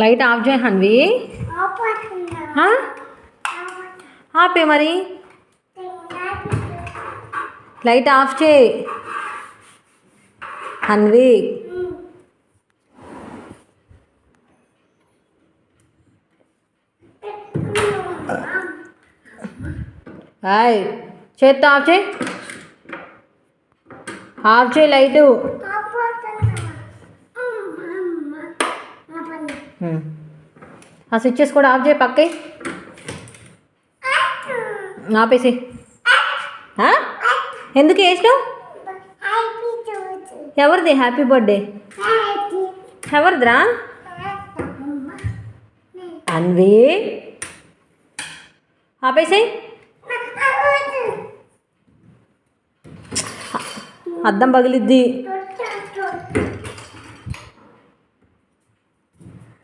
Light of చేయి హన్వి. ఆపే మరి, లైట్ ఆఫ్ చేయి హన్వి. హాయ్, చేత్తో ఆఫ్ చేయి, ఆఫ్ చేయి లైటు. ఆ స్విచ్చెస్ కూడా ఆఫ్ చేయి, పక్కకి ఆపేసి. ఎందుకు వేసినావు? ఎవరిది హ్యాపీ బర్త్డే? ఎవరిదిరా? అన్వి ఆపేసేయి. అద్దం పగిలిద్ది.